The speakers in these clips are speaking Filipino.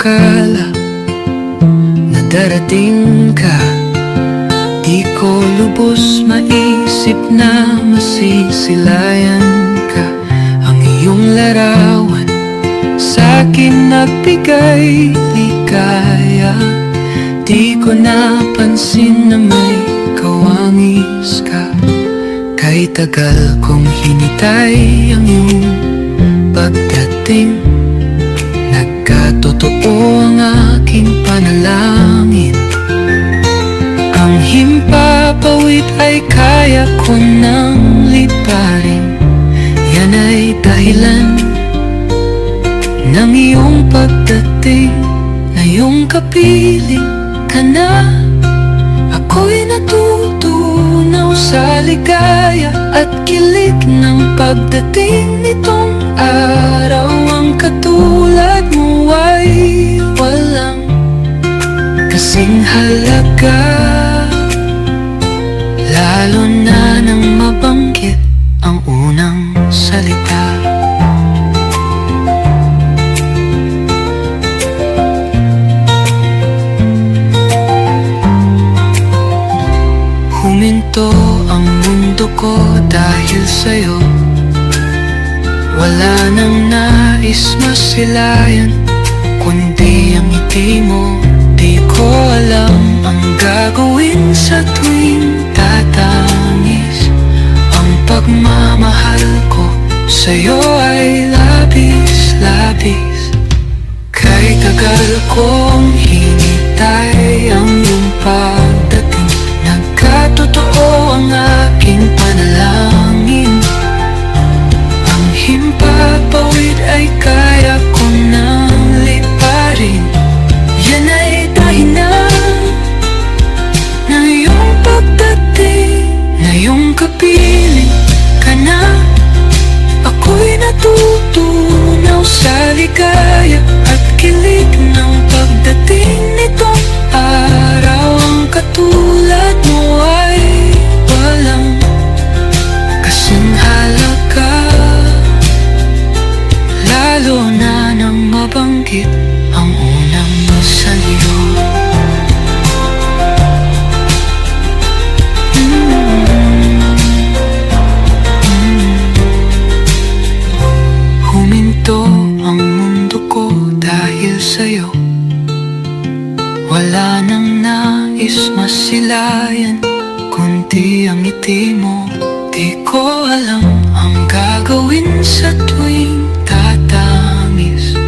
akala na darating ka. Di ko lubos maisip na masisilayan ka. Ang iyong larawan sa'kin nagbigay ligaya. Di ko napansin na may kawangis ka. Kay tagal kong hinintay ang iyong pagdating. Nagkatotoo ang aking panalangin. Ang himpapawid ay kaya ko nang liparin. Yan ay dahilan ng iyong pagdating. Ngayong kapiling ka na, ako'y natutunaw sa ligaya at kilig ng pagdating nitong araw. Ang katulad mo ay walang kasing halaga, lalo na nang mabanggit ang unang salita. Huminto ang mundo ko dahil sa'yo. Wala nang nais masilayan, kundi ang ngiti mo. Di ko alam ang gagawin sa tuwing tatangis. Ang pagmamahal ko sa'yo ay labis-labis. Kay tagal kong hinintay ang iyong pagdating. Nagkatotoo ang aking panalangin. Ang himpapawid ay kaya ko nang liparin. Yan ay dahilan ng iyong pagdating. Ngayong kapiling ka na, ako'y natutunaw sa ligaya at kilig ng pagdating nitong araw. Ang katulad mo ay walang kasing halaga, lalo na nang mabanggit ang unang salyo. Huminto ang mundo ko dahil sa'yo. Wala nang nais masilayan, kundi ang ngiti mo. Di ko alam ang gagawin sa tuwing tatangis.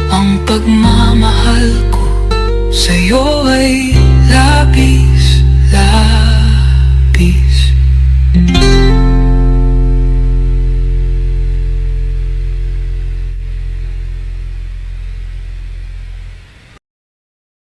Ang pagmamahal ko sa'yo ay labis.